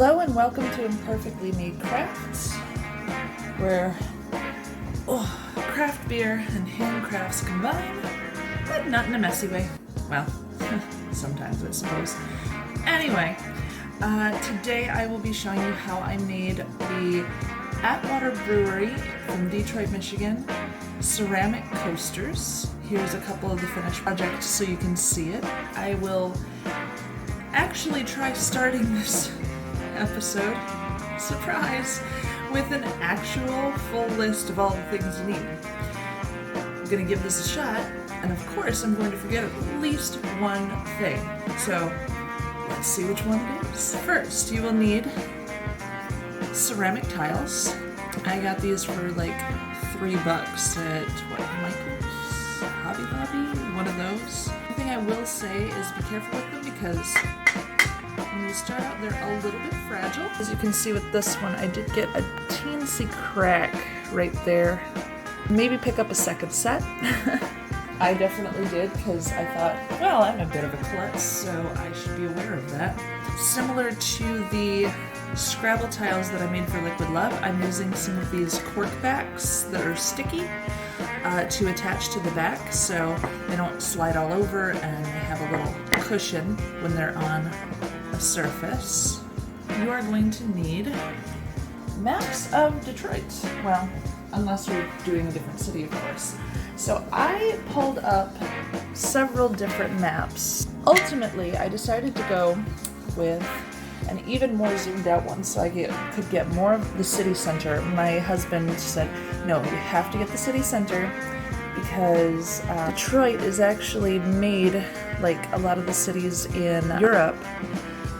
Hello and welcome to Imperfectly Made Crafts, where craft beer and handcrafts combine, but not in a messy way. Well, sometimes I suppose. Anyway, today I will be showing you how I made the Atwater Brewery from Detroit, Michigan ceramic coasters. Here's a couple of the finished projects so you can see it. I will actually try starting this episode, surprise, with an actual full list of all the things you need. I'm gonna give this a shot, and of course I'm going to forget at least one thing. So let's see which one it is. First, you will need ceramic tiles. I got these for like $3 at Michael's, Hobby Lobby, one of those. One thing I will say is be careful with them because when you start out, they're a little bit fragile. As you can see with this one, I did get a teensy crack right there. Maybe pick up a second set. I definitely did because I thought, well, I'm a bit of a klutz, so I should be aware of that. Similar to the Scrabble tiles that I made for Liquid Love, I'm using some of these cork backs that are sticky to attach to the back so they don't slide all over and they have a little cushion when they're on a surface. You are going to need maps of Detroit. Well, unless you're doing a different city, of course. So I pulled up several different maps. Ultimately, I decided to go with an even more zoomed out one so I could get more of the city center. My husband said, no, you have to get the city center because Detroit is actually made like a lot of the cities in Europe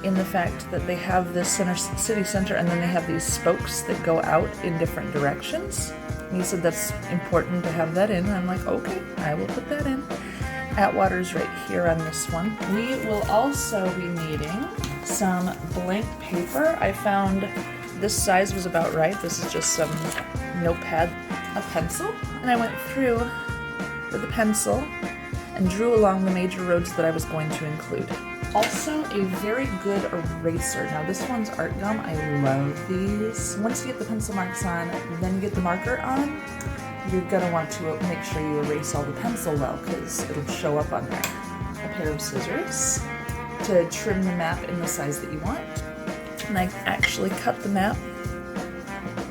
in the fact that they have this city center and then they have these spokes that go out in different directions. And he said that's important to have that in. And I'm like, okay, I will put that in. Atwater's right here on this one. We will also be needing some blank paper. I found this size was about right. This is just some notepad, a pencil. And I went through with a pencil and drew along the major roads that I was going to include. Also, a very good eraser. Now this one's art gum. I love these. Once you get the pencil marks on, then you get the marker on, you're gonna want to make sure you erase all the pencil well because it'll show up on there. A pair of scissors to trim the map in the size that you want. And I actually cut the map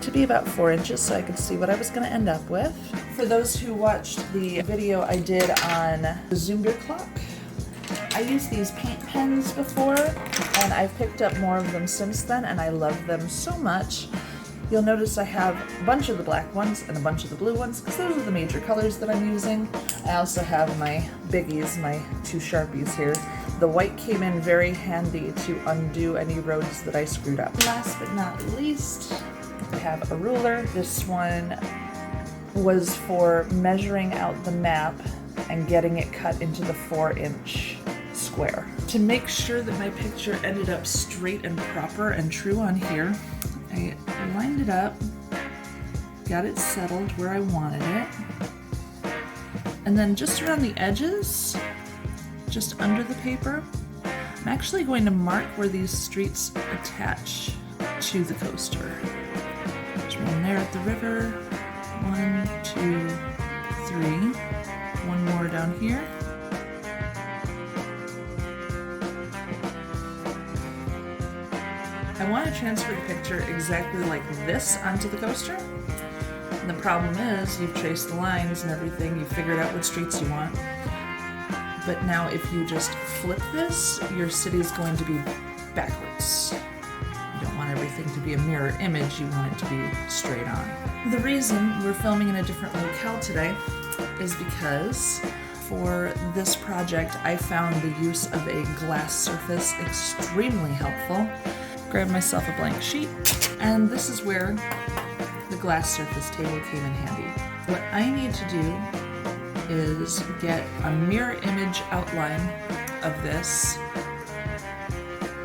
to be about 4 inches so I could see what I was gonna end up with. For those who watched the video I did on the Zoom beer clock, I used these paint pens before, and I've picked up more of them since then, and I love them so much. You'll notice I have a bunch of the black ones and a bunch of the blue ones, because those are the major colors that I'm using. I also have my biggies, my 2 Sharpies here. The white came in very handy to undo any roads that I screwed up. Last but not least, I have a ruler. This one was for measuring out the map and getting it cut into the 4-inch square. To make sure that my picture ended up straight and proper and true on here, I lined it up, got it settled where I wanted it, and then just around the edges, just under the paper, I'm actually going to mark where these streets attach to the coaster. There's one there at the river, 1, 2, 3, one more down here. I want to transfer the picture exactly like this onto the coaster. And the problem is you've traced the lines and everything, you've figured out what streets you want. But now if you just flip this, your city's going to be backwards. You don't want everything to be a mirror image, you want it to be straight on. The reason we're filming in a different locale today is because for this project I found the use of a glass surface extremely helpful. Grabbed myself a blank sheet, and this is where the glass surface table came in handy. What I need to do is get a mirror image outline of this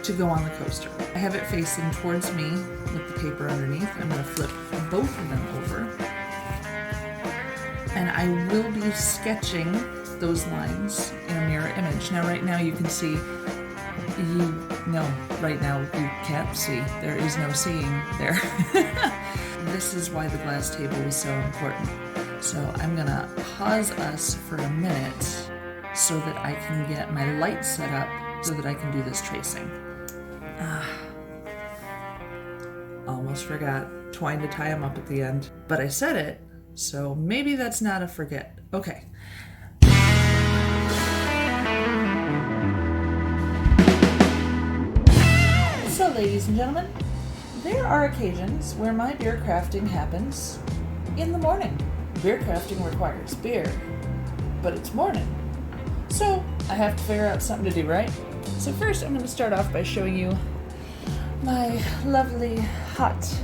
to go on the coaster. I have it facing towards me with the paper underneath. I'm going to flip both of them over, and I will be sketching those lines in a mirror image. Now right now you can see You know, right now you can't see. There is no seeing there. This is why the glass table is so important. So I'm gonna pause us for a minute so that I can get my light set up so that I can do this tracing. Almost forgot. Twine to tie them up at the end. But I said it, so maybe that's not a forget. Okay. So ladies and gentlemen, there are occasions where my beer crafting happens in the morning. Beer crafting requires beer, but it's morning. So I have to figure out something to do, right? So first I'm going to start off by showing you my lovely hot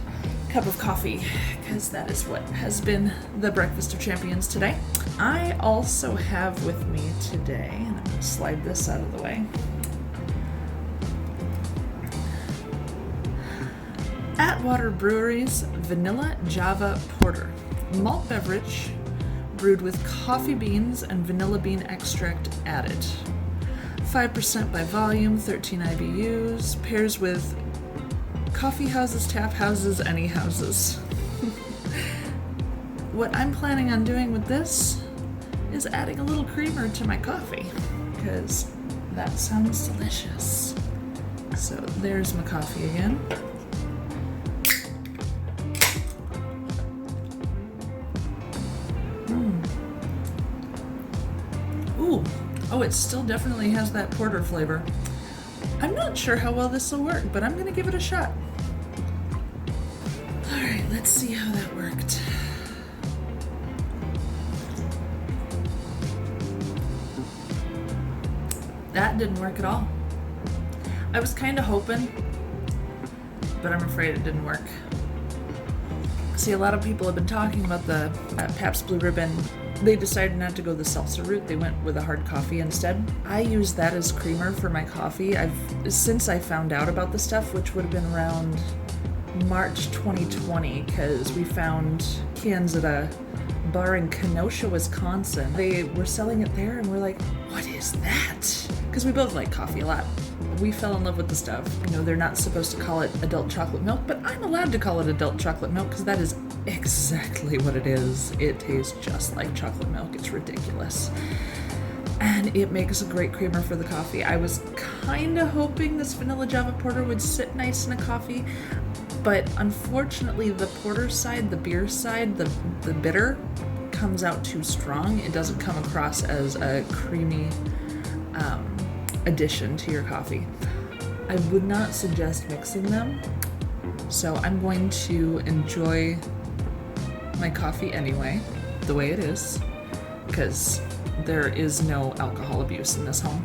cup of coffee, because that is what has been the breakfast of champions today. I also have with me today, and I'm going to slide this out of the way, Atwater Brewery's Vanilla Java Porter, malt beverage brewed with coffee beans and vanilla bean extract added. 5% by volume, 13 IBUs, pairs with coffee houses, tap houses, any houses. What I'm planning on doing with this is adding a little creamer to my coffee, because that sounds delicious. So there's my coffee again. Ooh, oh, it still definitely has that porter flavor. I'm not sure how well this will work, but I'm gonna give it a shot. All right, let's see how that worked. That didn't work at all. I was kind of hoping, but I'm afraid it didn't work. See, a lot of people have been talking about the Pabst Blue Ribbon. They decided not to go the seltzer route. They went with a hard coffee instead. I use that as creamer for my coffee. Since I found out about the stuff, which would have been around March 2020, because we found cans at a bar in Kenosha, Wisconsin. They were selling it there, and we're like, what is that? Because we both like coffee a lot. We fell in love with the stuff. You know, they're not supposed to call it adult chocolate milk, but I'm allowed to call it adult chocolate milk because that is exactly what it is. It tastes just like chocolate milk. It's ridiculous. And it makes a great creamer for the coffee. I was kind of hoping this vanilla Java porter would sit nice in a coffee, but unfortunately the porter side, the beer side, the bitter comes out too strong. It doesn't come across as a creamy addition to your coffee. I would not suggest mixing them, so I'm going to enjoy my coffee anyway, the way it is, because there is no alcohol abuse in this home.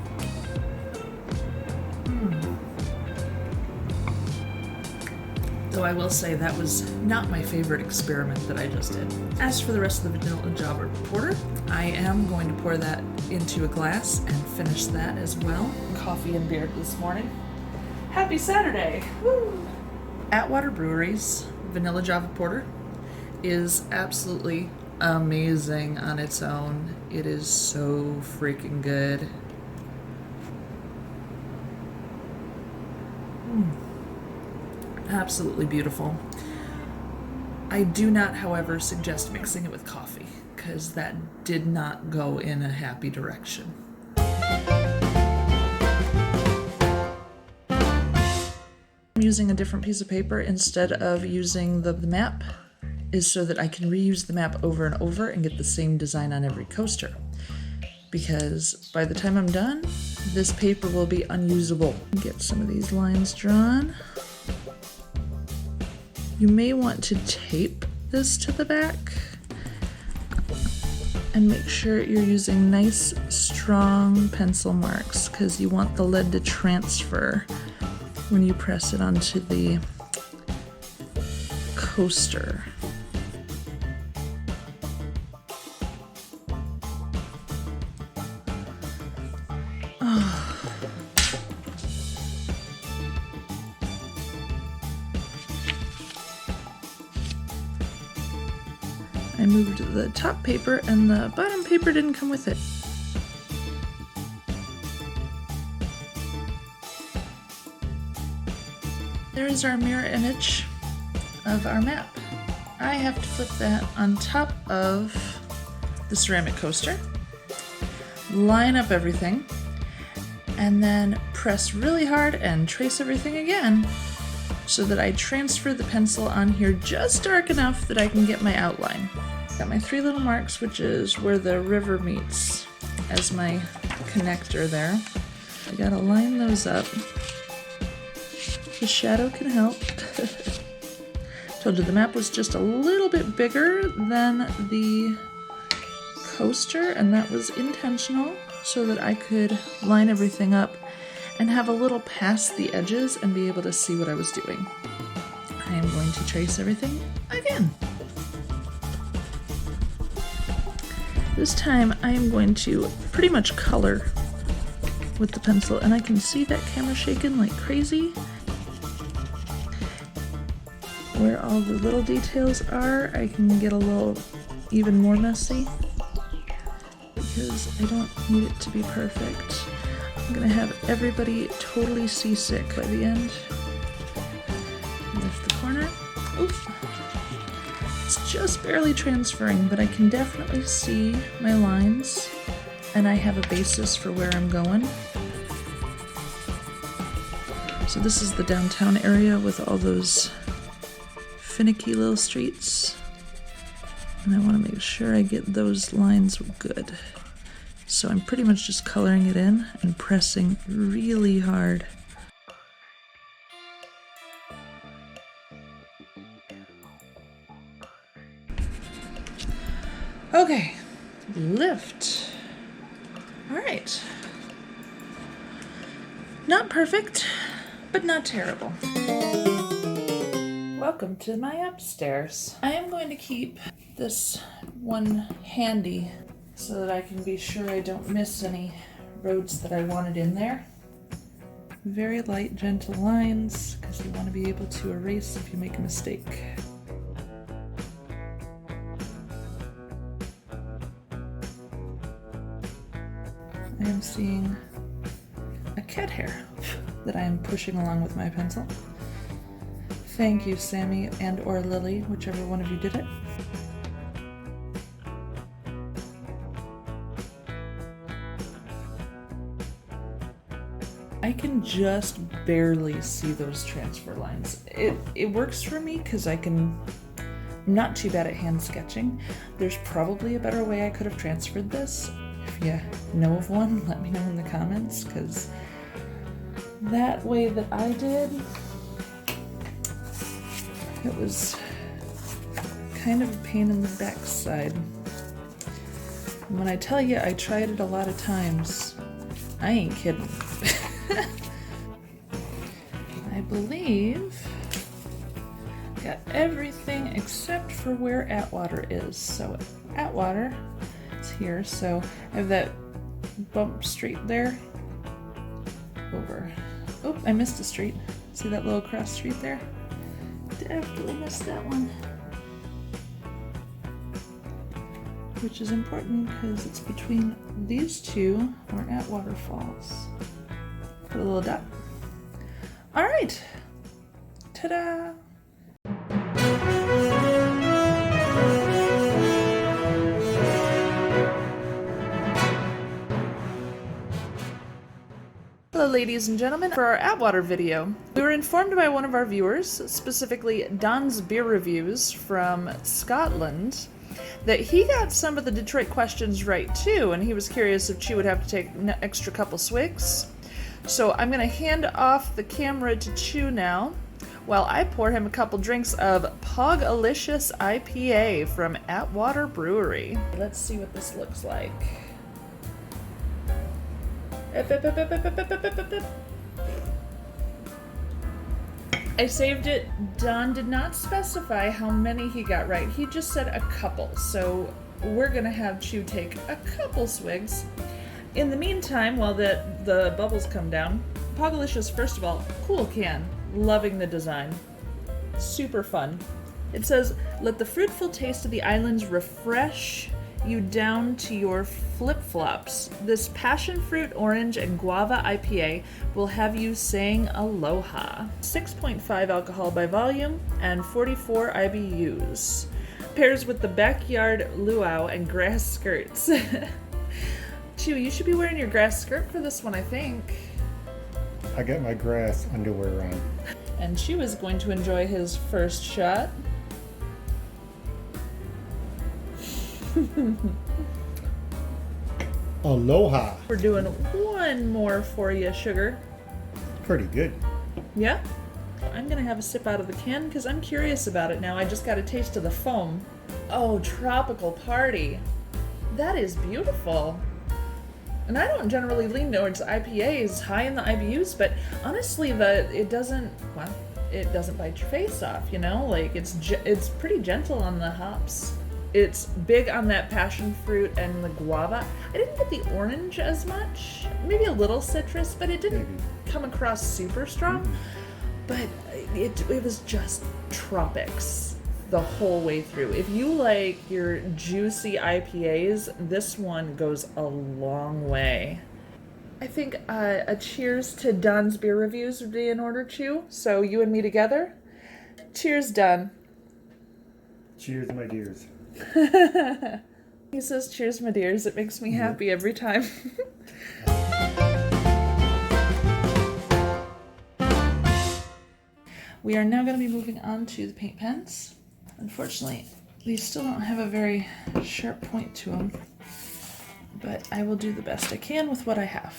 Though I will say that was not my favorite experiment that I just did. As for the rest of the vanilla Java porter, I am going to pour that into a glass and finish that as well. Coffee and beer this morning. Happy Saturday! Woo! Atwater Brewery's vanilla Java porter is absolutely amazing on its own. It is so freaking good. Absolutely beautiful. I do not, however, suggest mixing it with coffee, because that did not go in a happy direction. I'm using a different piece of paper instead of using the map, is so that I can reuse the map over and over and get the same design on every coaster. Because by the time I'm done, this paper will be unusable. Get some of these lines drawn. You may want to tape this to the back and make sure you're using nice, strong pencil marks, because you want the lead to transfer when you press it onto the coaster. I moved the top paper and the bottom paper didn't come with it. there's our mirror image of our map. I have to flip that on top of the ceramic coaster, line up everything, and then press really hard and trace everything again so that I transfer the pencil on here just dark enough that I can get my outline. Got my 3 little marks, which is where the river meets as my connector there. I gotta line those up. The shadow can help. Told you the map was just a little bit bigger than the coaster, and that was intentional so that I could line everything up and have a little past the edges and be able to see what I was doing. I am going to trace everything again. This time I am going to pretty much color with the pencil, and I can see that camera shaking like crazy. Where all the little details are, I can get a little even more messy because I don't need it to be perfect. I'm gonna have everybody totally seasick by the end. Lift the corner. Oof. It's just barely transferring, but I can definitely see my lines and I have a basis for where I'm going. So this is the downtown area with all those finicky little streets, and I want to make sure I get those lines good. So I'm pretty much just coloring it in and pressing really hard. Okay, lift. All right. Not perfect, but not terrible. Welcome to my upstairs. I am going to keep this one handy so that I can be sure I don't miss any roads that I wanted in there. Very light, gentle lines, because you want to be able to erase if you make a mistake. I am seeing a cat hair that I am pushing along with my pencil. Thank you, Sammy and or Lily, whichever one of you did it. I can just barely see those transfer lines. It works for me because I'm not too bad at hand sketching. There's probably a better way I could have transferred this. If you know of one, let me know in the comments, because that way that I did, it was kind of a pain in the backside. And when I tell you I tried it a lot of times, I ain't kidding. I believe got everything except for where Atwater is. So Atwater is here, so I have that bump street there. Over. Oh, I missed a street. See that little cross street there? Definitely missed that one. Which is important because it's between these two where Atwater falls. Put a little dot. All right. Ta-da! Hello ladies and gentlemen, for our Atwater video, we were informed by one of our viewers, specifically Don's Beer Reviews from Scotland, that he got some of the Detroit questions right too, and he was curious if Chew would have to take an extra couple swigs. So I'm going to hand off the camera to Chew now, while I pour him a couple drinks of Pog-O-Licious IPA from Atwater Brewery. Let's see what this looks like. I saved it. Don did not specify how many he got right. He just said a couple. So we're going to have Chew take a couple swigs. In the meantime, while the bubbles come down, Pog-O-Licious, first of all, cool can. Loving the design. Super fun. It says, let the fruitful taste of the islands refresh you down to your flip-flops. This passion fruit, orange, and guava IPA will have you saying aloha. 6.5 alcohol by volume and 44 IBUs. Pairs with the backyard luau and grass skirts. Chew, you should be wearing your grass skirt for this one, I think. I got my grass underwear on. And Chew is going to enjoy his first shot. Aloha. We're doing one more for you, sugar. Pretty good. Yeah? I'm gonna have a sip out of the can because I'm curious about it now. I just got a taste of the foam. Oh, Tropical Party. That is beautiful. And I don't generally lean towards IPAs high in the IBUs, but honestly, it doesn't bite your face off, you know? Like, it's pretty gentle on the hops. It's big on that passion fruit and the guava. I didn't get the orange as much. Maybe a little citrus, but it didn't come across super strong. But it was just tropics the whole way through. If you like your juicy IPAs, this one goes a long way. I think a cheers to Don's beer reviews would be in order, Chew. So you and me together. Cheers, Don. Cheers, my dears. He says, cheers, my dears. It makes me happy every time. We are now going to be moving on to the paint pens. Unfortunately, these still don't have a very sharp point to them, but I will do the best I can with what I have.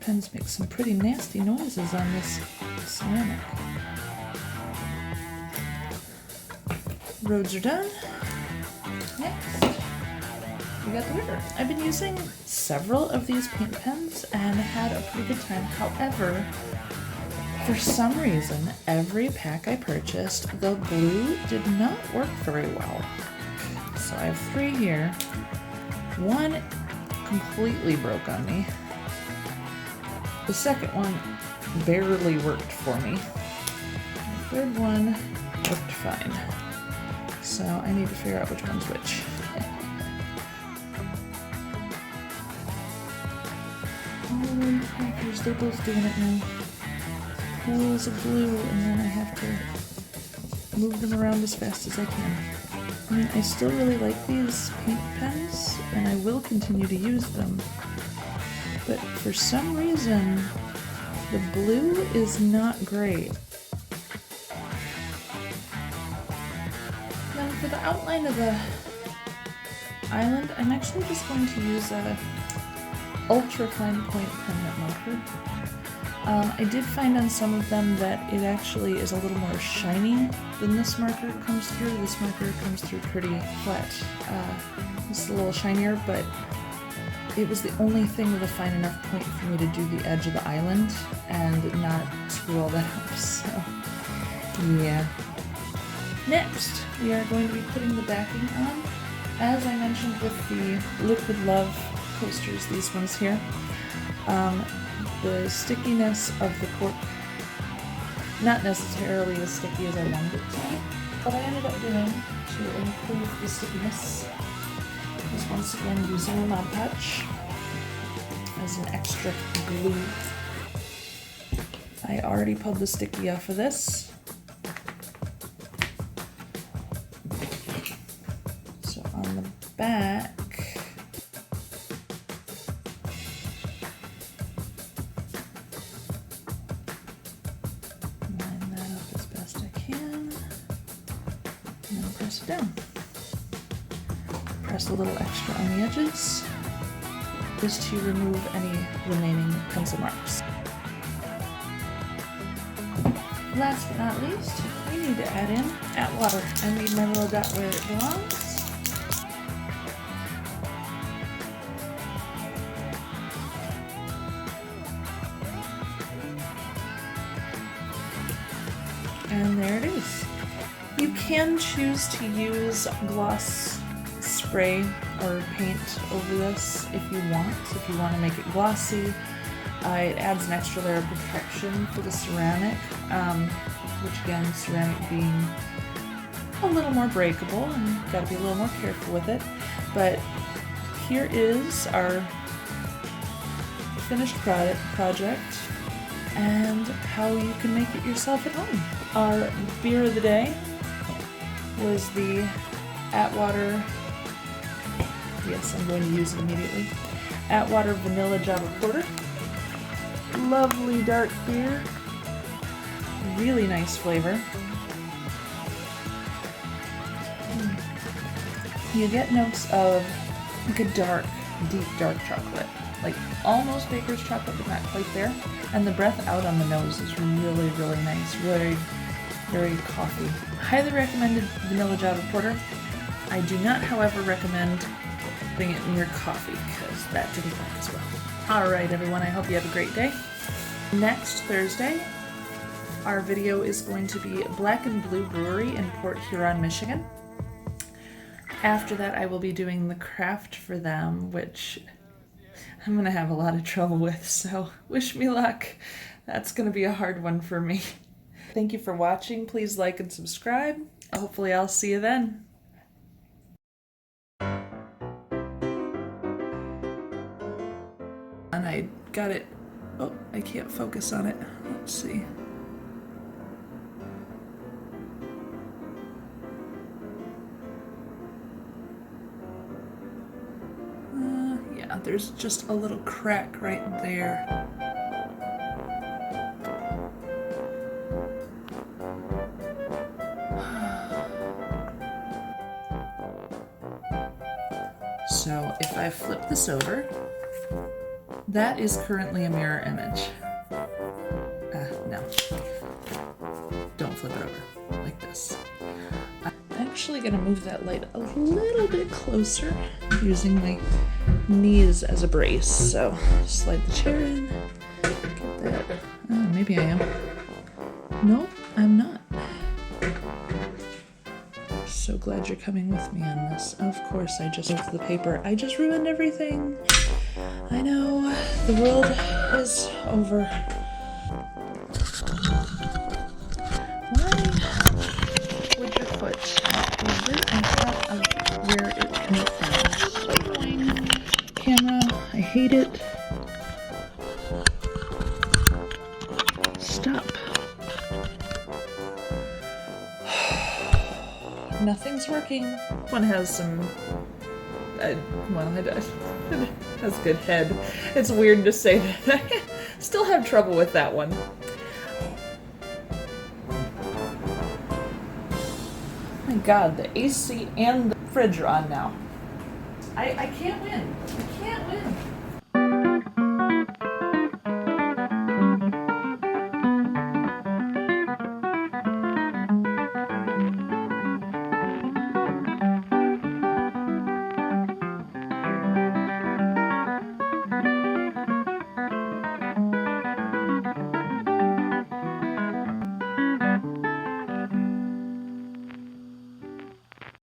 Pens make some pretty nasty noises on this ceramic. Roads are done. Next, we got the river. I've been using several of these paint pens and had a pretty good time. However, for some reason, every pack I purchased, the glue did not work very well. So I have 3 here. One completely broke on me. The second one barely worked for me. The third one worked fine. So I need to figure out which one's which. Holy crackers, they're both doing it now. Pools of glue, and then I have to move them around as fast as I can. I mean, I still really like these paint pens, and I will continue to use them. But for some reason, the blue is not great. Now for the outline of the island, I'm actually just going to use a ultra fine point permanent marker. I did find on some of them that it actually is a little more shiny than this marker comes through. This marker comes through pretty flat. It's a little shinier, but it was the only thing with a fine enough point for me to do the edge of the island and not screw all that up, so yeah. Next, we are going to be putting the backing on. As I mentioned with the Liquid Love coasters, these ones here, the stickiness of the cork, not necessarily as sticky as I wanted it to be, but I ended up doing to improve the stickiness is once again using a Mod-Podge as an extra glue. I already pulled the sticky off of this. So on the back, line that up as best I can, and then press it down. Press a little extra on the edges, just to remove any remaining pencil marks. Last but not least, we need to add in Atwater. I made my little dot where it belongs. And there it is. You can choose to use gloss spray or paint over this if you want to make it glossy. It adds an extra layer of protection for the ceramic, which again, ceramic being a little more breakable and got to be a little more careful with it. But here is our finished project and how you can make it yourself at home. Our beer of the day was the Atwater, yes, I'm going to use it immediately, Atwater Vanilla Java Porter. Lovely dark beer, really nice flavor. You get notes of like a dark, deep dark chocolate, like almost baker's chocolate but not quite there. And the breath out on the nose is really, really nice, very, very coffee. Highly recommended vanilla Java Porter. I do not, however, recommend putting it in your coffee because that didn't work as well. Alright everyone, I hope you have a great day. Next Thursday, our video is going to be Black and Blue Brewery in Port Huron, Michigan. After that, I will be doing the craft for them, which I'm going to have a lot of trouble with, so wish me luck. That's going to be a hard one for me. Thank you for watching. Please like and subscribe. Hopefully I'll see you then. And I got it. Oh, I can't focus on it. Let's see. Yeah, there's just a little crack right there. So if I flip this over, that is currently a mirror image. No. Don't flip it over like this. I'm actually going to move that light a little bit closer using my knees as a brace. So slide the chair in, get that. Oh, maybe I am. Nope, I'm not. So glad you're coming with me on this. Of course, I just moved the paper. I just ruined everything. I know, the world is over. Why would your foot be right on top of where it came from? Twine camera, I hate it. Stop. Nothing's working. One has some, well, it has good head. It's weird to say that. I still have trouble with that one. My God, the AC and the fridge are on now. I can't win. I can't win.